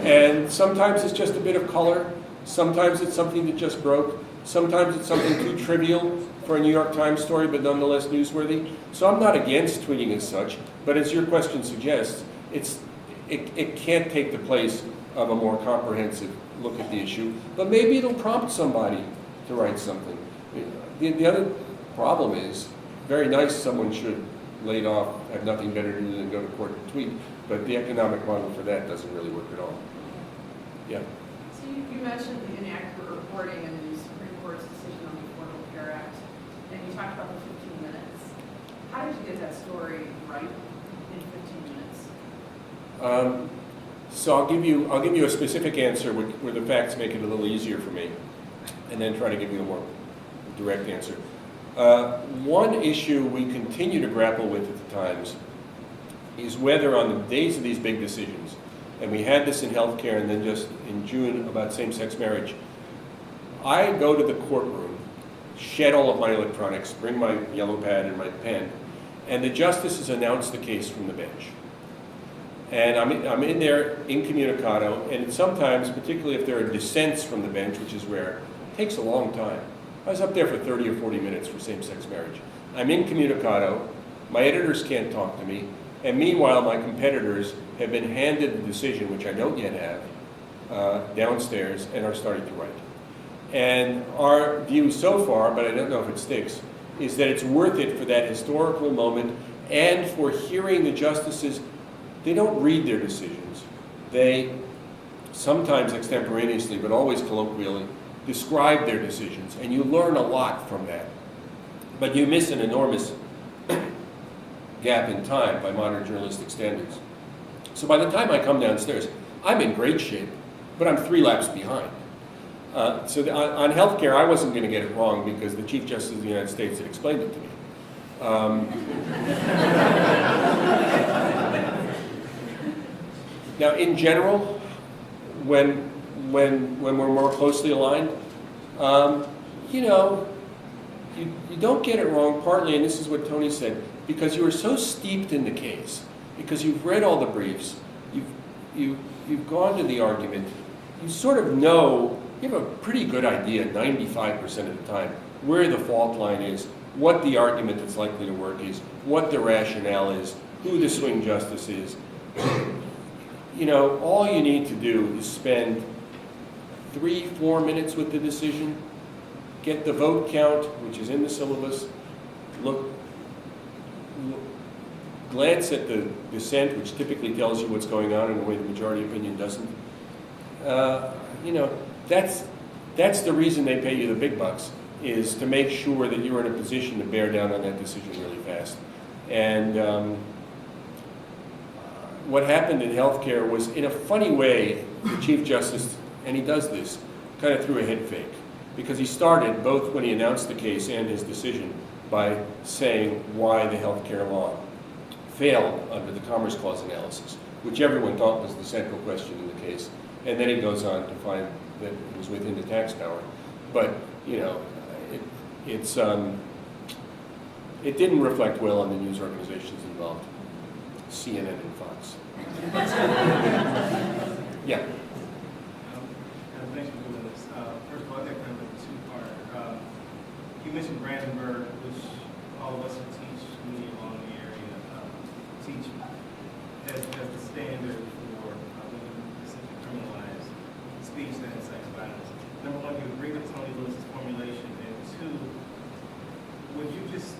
S2: And sometimes it's just a bit of color. Sometimes it's something that just broke. Sometimes it's something too trivial for a New York Times story, but nonetheless newsworthy. So I'm not against tweeting as such, but as your question suggests, it can't take the place of a more comprehensive look at the issue. But maybe it'll prompt somebody to write something. The other problem is, very nice someone should lay it off, have nothing better to do than go to court and tweet, but the economic model for that doesn't really work at all. Yeah.
S6: So you mentioned the inaccurate reporting in the Supreme Court's decision on the Affordable Care Act. and you talked about the 15 minutes. How did you get that story right in 15 minutes?
S2: So I'll give you a specific answer where the facts make it a little easier for me, and then try to give you a more direct answer. One issue we continue to grapple with at the Times is whether on the days of these big decisions, and we had this in healthcare and then just in June about same-sex marriage, I go to the courtroom, shed all of my electronics, bring my yellow pad and my pen, and the justices announce the case from the bench. And I'm in there incommunicado, and sometimes, particularly if there are dissents from the bench, which is rare, it takes a long time. I was up there for 30 or 40 minutes for same-sex marriage. I'm incommunicado, my editors can't talk to me, and meanwhile my competitors have been handed the decision, which I don't yet have, downstairs, and are starting to write. And our view so far, but I don't know if it sticks, is that it's worth it for that historical moment and for hearing the justices. They don't read their decisions. They, sometimes extemporaneously, but always colloquially, describe their decisions, and you learn a lot from that. But you miss an enormous gap in time by modern journalistic standards. So by the time I come downstairs, I'm in great shape, but I'm 3 laps behind. On healthcare, I wasn't going to get it wrong because the Chief Justice of the United States had explained it to me. Now, in general, when we're more closely aligned, you don't get it wrong partly, and this is what Tony said, because you are so steeped in the case, because you've read all the briefs, you've gone to the argument, you sort of know, you have a pretty good idea 95% of the time where the fault line is, what the argument that's likely to work is, what the rationale is, who the swing justice is. All you need to do is spend 3-4 minutes with the decision, get the vote count, which is in the syllabus, glance at the dissent, which typically tells you what's going on in a way the majority opinion doesn't. That's the reason they pay you the big bucks, is to make sure that you're in a position to bear down on that decision really fast. And what happened in healthcare was, in a funny way, the Chief Justice, and he does this, kind of threw a head fake. Because he started, both when he announced the case and his decision, by saying why the healthcare law failed under the Commerce Clause analysis, which everyone thought was the central question in the case. And then he goes on to find that it was within the tax power. But, it didn't reflect well on the news organizations involved, CNN and Fox. Yeah.
S7: Thanks for doing this. First of all, I got kind of a two-part. You mentioned Brandenburg, which all of us who teach community along the area teach as the standard for when you criminalize speech that incites violence. Number one, you agree with Tony Lewis's formulation, and 2, would you just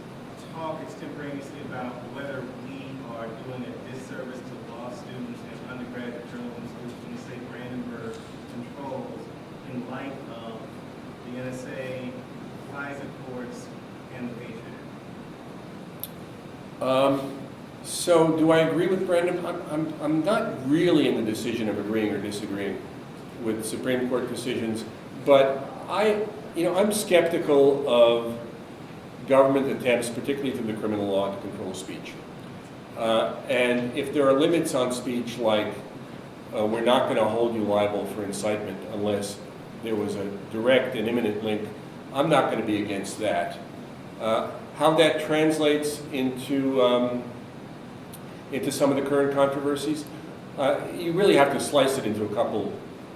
S7: talk extemporaneously about whether we are doing a disservice to law students and undergraduate journalism students when we say Brandenburg controls in light of the NSA, FISA courts, and the Patriot Act?
S2: So do I agree with Brandon? I'm not really in the decision of agreeing or disagreeing with Supreme Court decisions, but I'm skeptical of government attempts, particularly through the criminal law, to control speech. And if there are limits on speech, like we're not going to hold you liable for incitement unless there was a direct and imminent link, I'm not going to be against that. How that translates into some of the current controversies, you really have to slice it into a couple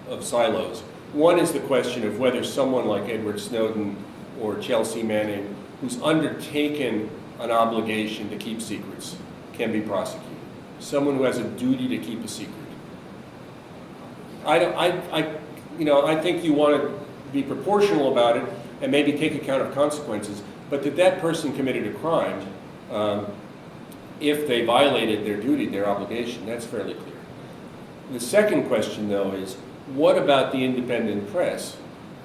S2: of silos. One is the question of whether someone like Edward Snowden or Chelsea Manning, who's undertaken an obligation to keep secrets, can be prosecuted. Someone who has a duty to keep a secret. I think you want to be proportional about it and maybe take account of consequences, but that person committed a crime, if they violated their duty, their obligation, that's fairly clear. The second question, though, is what about the independent press,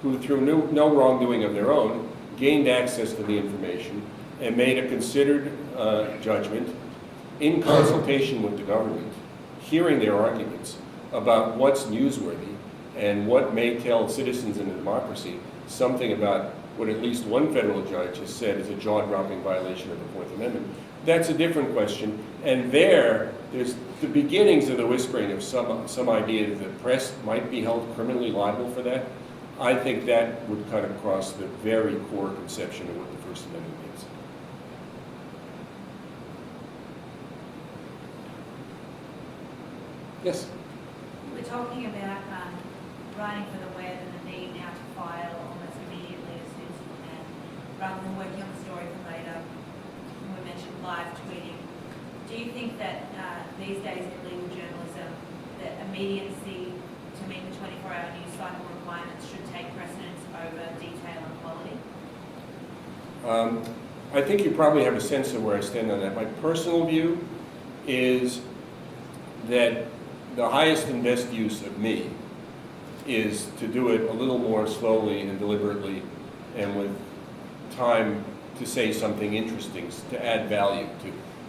S2: who through no wrongdoing of their own gained access to the information, and made a considered judgment in consultation with the government, hearing their arguments about what's newsworthy and what may tell citizens in a democracy something about what at least one federal judge has said is a jaw-dropping violation of the Fourth Amendment. That's a different question, and there's the beginnings of the whispering of some idea that the press might be held criminally liable for that. I think that would cut across the very core conception of what the First Amendment means. Yes?
S8: We're talking about writing for the web and the need now to file almost immediately as soon as you can, rather than working on the story for later. We mentioned live tweeting. Do you think that these days in legal journalism, that immediacy to meet the 24-hour news cycle requirements should take precedence over detail and quality?
S2: I think you probably have a sense of where I stand on that. My personal view is that the highest and best use of me is to do it a little more slowly and deliberately and with time to say something interesting, to add value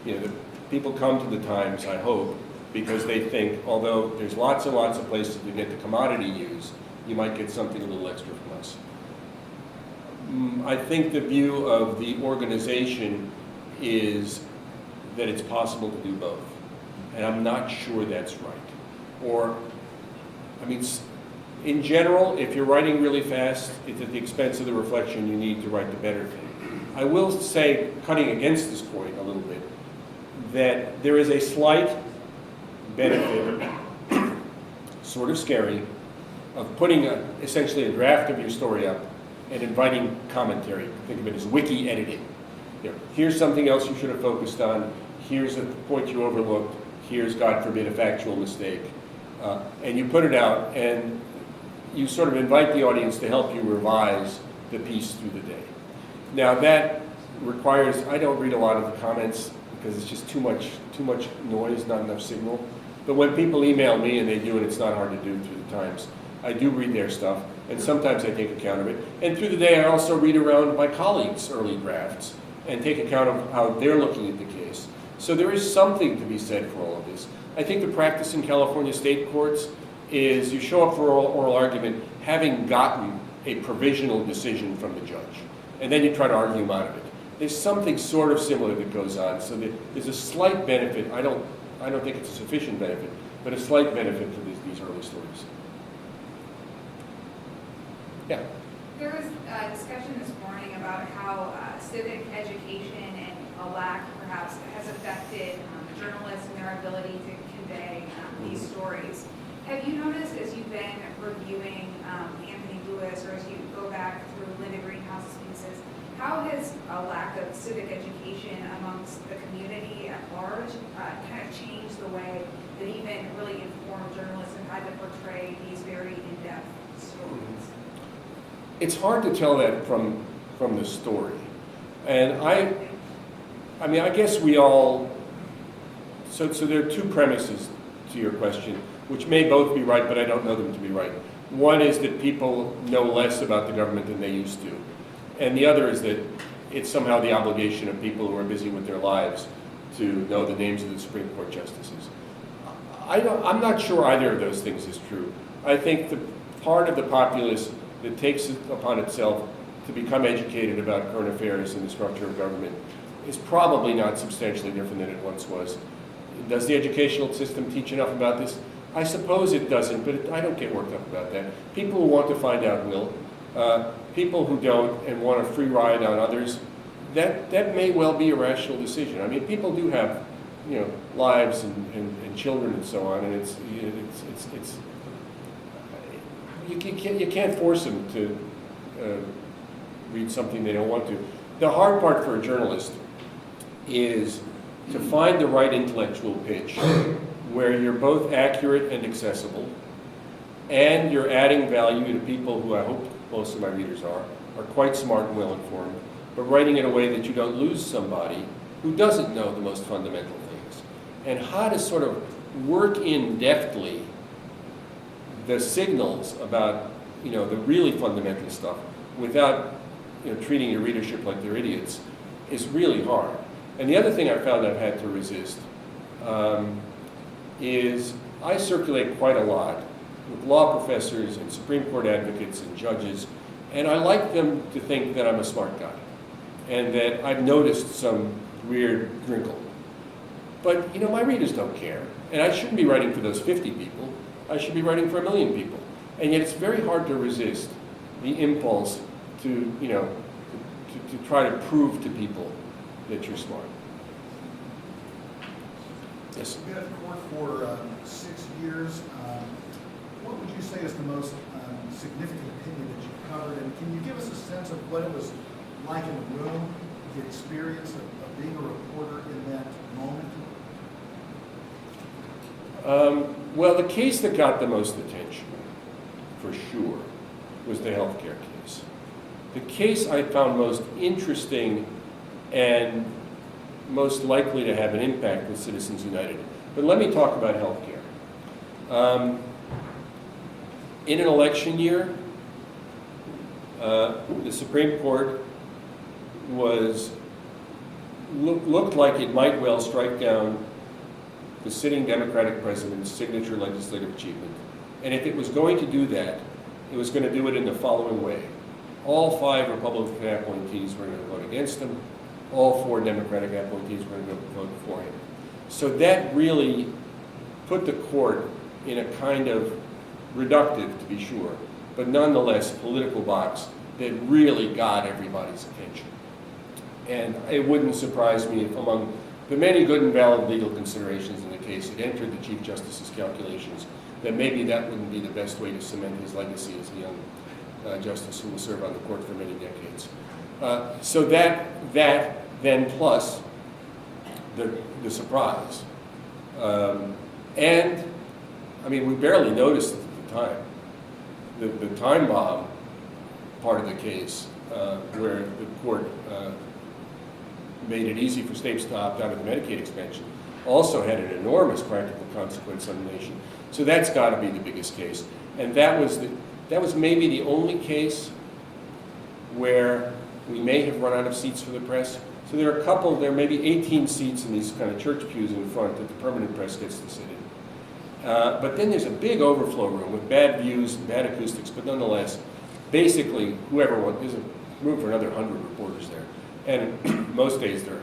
S2: to, the people come to the Times, I hope, because they think, although there's lots and lots of places to get the commodity news, you might get something a little extra from us. I think the view of the organization is that it's possible to do both. And I'm not sure that's right. Or, in general, if you're writing really fast, it's at the expense of the reflection you need to write the better thing. I will say, cutting against this point a little bit, that there is a slight benefit, sort of scary, of putting essentially a draft of your story up and inviting commentary. Think of it as wiki editing. Here's something else you should have focused on. Here's a point you overlooked. Here's, God forbid, a factual mistake. And you put it out, and you sort of invite the audience to help you revise the piece through the day. Now that requires, I don't read a lot of the comments because it's just too much noise, not enough signal. But when people email me, and they do, and it's not hard to do through the Times, I do read their stuff, and sometimes I take account of it. And through the day, I also read around my colleagues' early drafts and take account of how they're looking at the case. So there is something to be said for all of this. I think the practice in California state courts is you show up for oral argument having gotten a provisional decision from the judge, and then you try to argue them out of it. There's something sort of similar that goes on, so there's a slight benefit. I don't think it's a sufficient benefit, but a slight benefit to these early stories. Yeah.
S9: There was a discussion this morning about how civic education and a lack, perhaps, has affected journalists and their ability to convey these stories. Have you noticed, as you've been reviewing Anthony Lewis, or as you go back through Linda Greenhouse's pieces, how has a lack of civic education amongst the community at large kind of changed the way that even really informed journalists and how to portray these very in-depth stories?
S2: It's hard to tell that from the story. And I guess we all, so there are two premises to your question, which may both be right, but I don't know them to be right. One is that people know less about the government than they used to. And the other is that it's somehow the obligation of people who are busy with their lives to know the names of the Supreme Court justices. I'm not sure either of those things is true. I think the part of the populace that takes it upon itself to become educated about current affairs and the structure of government is probably not substantially different than it once was. Does the educational system teach enough about this? I suppose it doesn't, but I don't get worked up about that. People who want to find out will. People who don't and want a free ride on others, that may well be a rational decision. I mean, people do have, lives and children and so on, and it's you can't force them to read something they don't want to. The hard part for a journalist is to find the right intellectual pitch where you're both accurate and accessible, and you're adding value to people who I hope most of my readers are quite smart and well-informed, but writing in a way that you don't lose somebody who doesn't know the most fundamental things. And how to sort of work in deftly the signals about, the really fundamental stuff without treating your readership like they're idiots is really hard. And the other thing I found I've had to resist is I circulate quite a lot with law professors and Supreme Court advocates and judges, and I like them to think that I'm a smart guy and that I've noticed some weird wrinkle. But, my readers don't care, and I shouldn't be writing for those 50 people. I should be writing for 1 million people. And yet it's very hard to resist the impulse to try to prove to people that you're smart. Yes?
S1: You've been at the court for 6 years. What would you say is the most significant opinion that you've covered? And can you give us a sense of what it was like in the room, the experience of being a reporter in that moment?
S2: Well, the case that got the most attention, for sure, was the healthcare case. The case I found most interesting and most likely to have an impact with Citizens United. But let me talk about healthcare. In an election year, the Supreme Court looked like it might well strike down the sitting Democratic president's signature legislative achievement. And if it was going to do that, it was going to do it in the following way. All 5 Republican appointees were going to vote against him. All 4 Democratic appointees were going to vote for him. So that really put the court in a kind of reductive, to be sure, but nonetheless political box that really got everybody's attention. And it wouldn't surprise me if among the many good and valid legal considerations in the case it entered the Chief Justice's calculations that maybe that wouldn't be the best way to cement his legacy as a young justice who will serve on the court for many decades. So that then plus the surprise. And, I mean, we barely noticed it at the time. The time bomb part of the case, where the court made it easy for states to opt out of the Medicaid expansion, also had an enormous practical consequence on the nation. So that's got to be the biggest case. And that was maybe the only case where we may have run out of seats for the press. So there are may be 18 seats in these kind of church pews in front that the permanent press gets to sit in. But then there's a big overflow room with bad views and bad acoustics, but nonetheless, basically, there's a room for another 100 reporters there. And most days there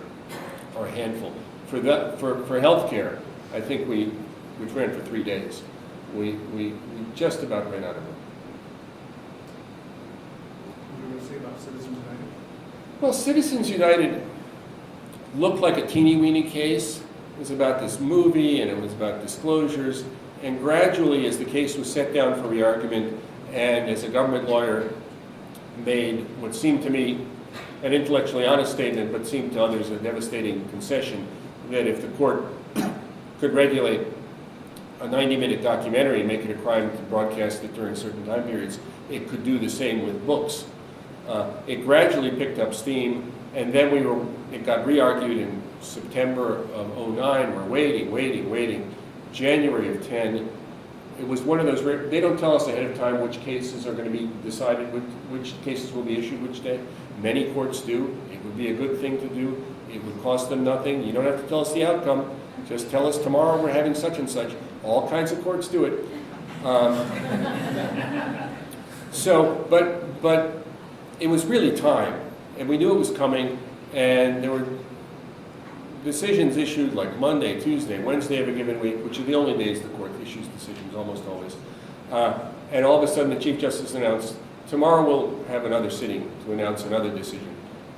S2: are a handful. For healthcare, I think which ran for 3 days, we just about ran out of room.
S1: What are you going to say about Citizens United?
S2: Well, Citizens United looked like a teeny-weeny case. It was about this movie, and it was about disclosures. And gradually, as the case was set down for re-argument, and as a government lawyer made what seemed to me an intellectually honest statement, but seemed to others a devastating concession, that if the court could regulate a 90-minute documentary and make it a crime to broadcast it during certain time periods, it could do the same with books. It gradually picked up steam, and then it got re-argued in September of 2009. We're waiting. January of 10, it was one of those, they don't tell us ahead of time which cases are going to be decided, which cases will be issued which day. Many courts do. It would be a good thing to do. It would cost them nothing. You don't have to tell us the outcome. Just tell us tomorrow we're having such and such. All kinds of courts do it. But it was really time, and we knew it was coming, and there were decisions issued like Monday, Tuesday, Wednesday of a given week, which are the only days the court issues decisions, almost always. And all of a sudden the Chief Justice announced, tomorrow we'll have another sitting to announce another decision.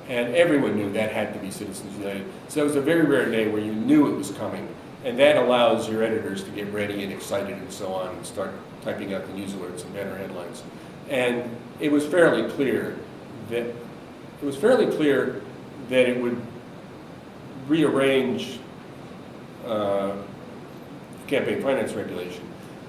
S2: And everyone knew that had to be Citizens United. So it was a very rare day where you knew it was coming. And that allows your editors to get ready and excited and so on and start typing out the news alerts and banner headlines. And it was fairly clear that it would rearrange campaign finance regulation.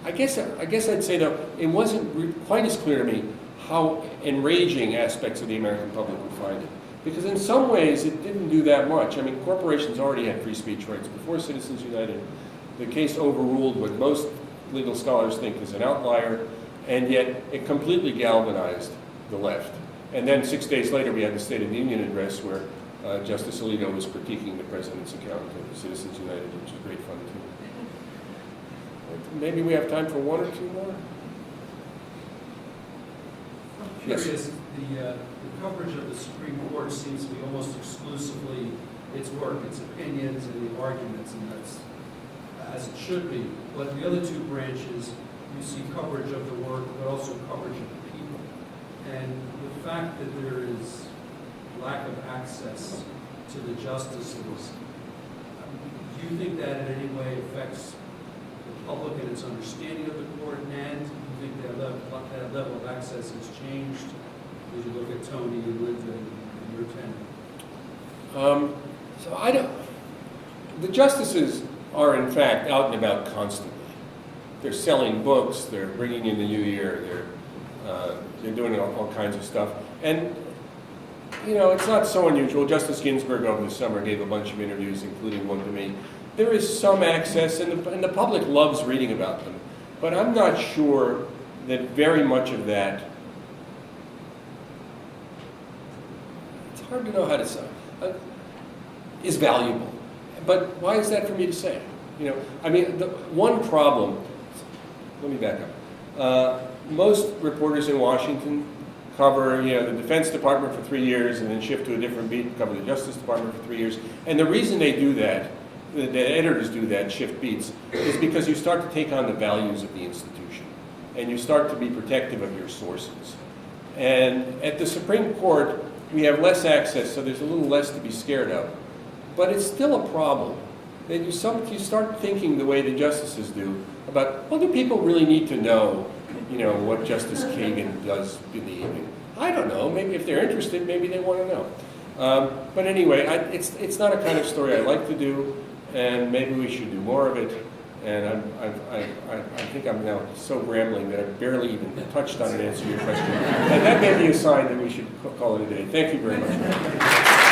S2: I guess I'd say, though, it wasn't quite as clear to me how enraging aspects of the American public would find it. Because in some ways, it didn't do that much. I mean, corporations already had free speech rights before Citizens United. The case overruled what most legal scholars think is an outlier, and yet it completely galvanized the left. And then 6 days later, we had the State of the Union address where Justice Alito was critiquing the president's account of Citizens United, which was great fun too. Maybe we have time for one or two more?
S10: I'm
S2: Yes.
S10: curious, the coverage of the Supreme Court seems to be almost exclusively its work, its opinions, and the arguments, and that's as it should be. But the other two branches, you see coverage of the work, but also coverage of the people. And the fact that there is lack of access to the justices, do you think that in any way affects the public and its understanding of the court? And do you think that level of access has changed as you look at Tony and Linda and your tenure?
S2: So I don't. The justices are in fact out and about constantly. They're selling books. They're bringing in the new year. They're doing all kinds of stuff. And you know, it's not so unusual. Justice Ginsburg over the summer gave a bunch of interviews, including one to me. There is some access, and the public loves reading about them. But I'm not sure that very much of that. It's hard to know how to say. Is valuable. But why is that for me to say? You know, I mean, the one problem, let me back up. Most reporters in Washington cover, you know, the Defense Department for 3 years and then shift to a different beat, cover the Justice Department for 3 years. And the reason they do that, the editors do that, shift beats, is because you start to take on the values of the institution. And you start to be protective of your sources. And at the Supreme Court, we have less access, so there's a little less to be scared of. But it's still a problem that you start thinking the way the justices do about, well, do people really need to know, you know, what Justice Kagan does in the evening? I don't know. Maybe if they're interested, maybe they want to know. But anyway, it's not a kind of story I like to do, and maybe we should do more of it. And I think I'm now so rambling that I barely even touched on and answered your question. And that may be a sign that we should call it a day. Thank you very much.